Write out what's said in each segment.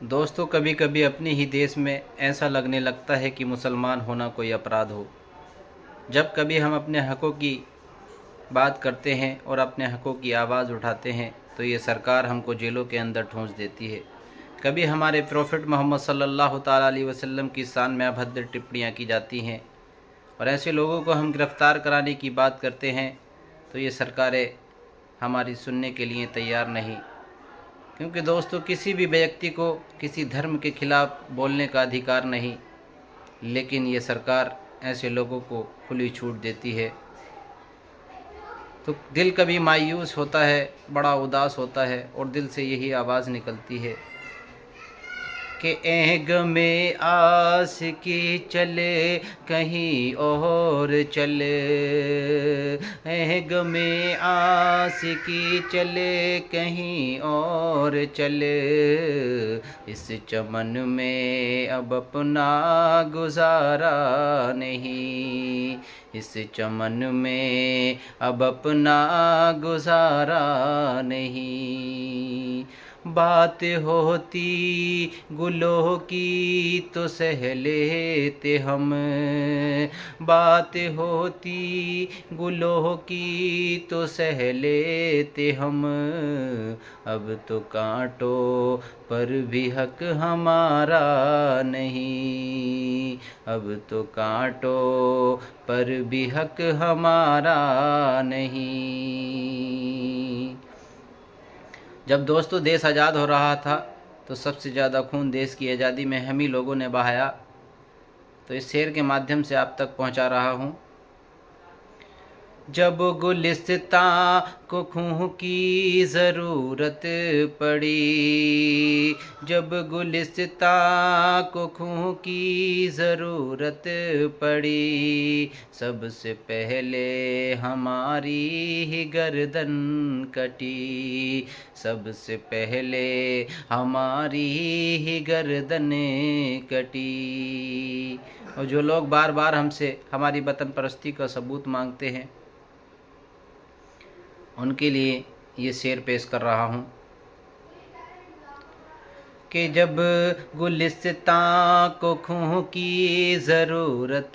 दोस्तों, कभी कभी अपने ही देश में ऐसा लगने लगता है कि मुसलमान होना कोई अपराध हो। जब कभी हम अपने हकों की बात करते हैं और अपने हकों की आवाज़ उठाते हैं तो ये सरकार हमको जेलों के अंदर ठूंस देती है। कभी हमारे प्रॉफिट मोहम्मद सल्लल्लाहु ताला अलैहि वसल्लम की शान में अभद्र टिप्पणियाँ की जाती हैं और ऐसे लोगों को हम गिरफ़्तार कराने की बात करते हैं तो ये सरकारें हमारी सुनने के लिए तैयार नहीं। क्योंकि दोस्तों, किसी भी व्यक्ति को किसी धर्म के खिलाफ बोलने का अधिकार नहीं, लेकिन ये सरकार ऐसे लोगों को खुली छूट देती है। तो दिल कभी मायूस होता है, बड़ा उदास होता है और दिल से यही आवाज़ निकलती है कि ऐ गमे आस की चले कहीं और चले, ऐ गमे आस की चले कहीं और चले, इस चमन में अब अपना गुजारा नहीं, इस चमन में अब अपना गुजारा नहीं। बात होती गुलों की तो सह लेते हम, बात होती गुलों की तो सह लेते हम, अब तो कांटों पर भी हक हमारा नहीं, अब तो कांटों पर भी हक हमारा नहीं। जब दोस्तों देश आज़ाद हो रहा था तो सबसे ज़्यादा खून देश की आज़ादी में हम ही लोगों ने बहाया। तो इस शेर के माध्यम से आप तक पहुंचा रहा हूं। जब गुलिस्तां को खून की ज़रूरत पड़ी, जब गुलिस्तां को खून की ज़रूरत पड़ी, सबसे पहले हमारी ही गर्दन कटी, सबसे पहले हमारी ही गर्दन कटी। और जो लोग बार बार हमसे हमारी वतन परस्ती का सबूत मांगते हैं, उनके लिए ये शेर पेश कर रहा हूँ कि जब गुलिस्तां को खून की ज़रूरत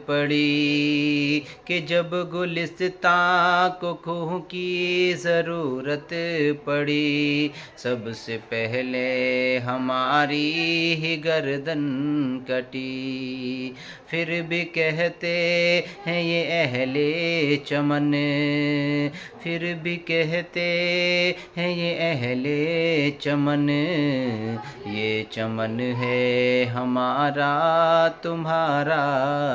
पड़ी, कि जब गुलिस्तां को खून की ज़रूरत पड़ी, सबसे पहले हमारी ही गर्दन कटी। फिर भी कहते हैं ये अहले चमन, फिर भी कहते हैं ये अहले चमन, ये चमन है हमारा तुम्हारा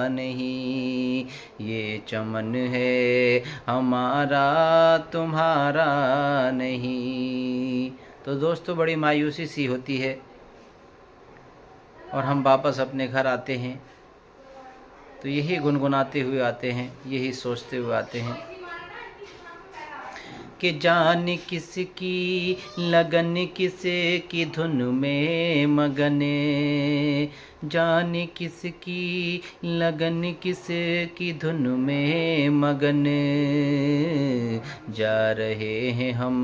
नहीं, ये चमन है हमारा तुम्हारा नहीं। तो दोस्तों, बड़ी मायूसी सी होती है और हम वापस अपने घर आते हैं तो यही गुनगुनाते हुए आते हैं, यही सोचते हुए आते हैं कि जान किसकी लगन किसे की धुन में मगन, जान किसकी लगन किसे की धुन में मगन, जा रहे हैं हम,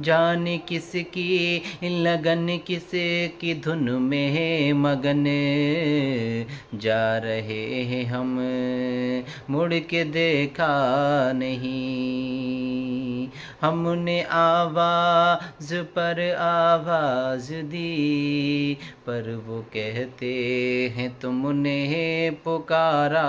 जान किसकी लगन किसे की धुन में मगन, जा रहे हैं हम, मुड़ के देखा नहीं। हमने आवाज़ पर आवाज़ दी, पर वो कहते हैं तुमने पुकारा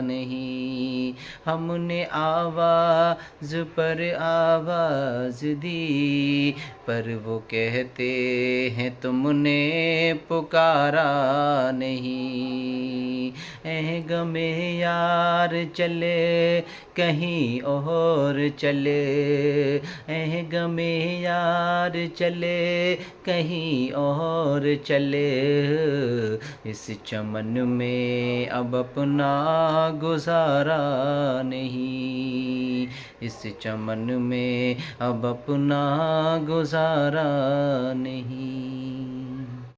नहीं। हमने आवाज़ पर आवाज़ दी, पर वो कहते हैं तुमने पुकारा नहीं। ऐ गमे यार चले कहीं और चले, ऐ गमे यार चले कहीं और चले, इस चमन में अब अपना गुजारा नहीं, इस चमन में अब अपना गुजारा नहीं।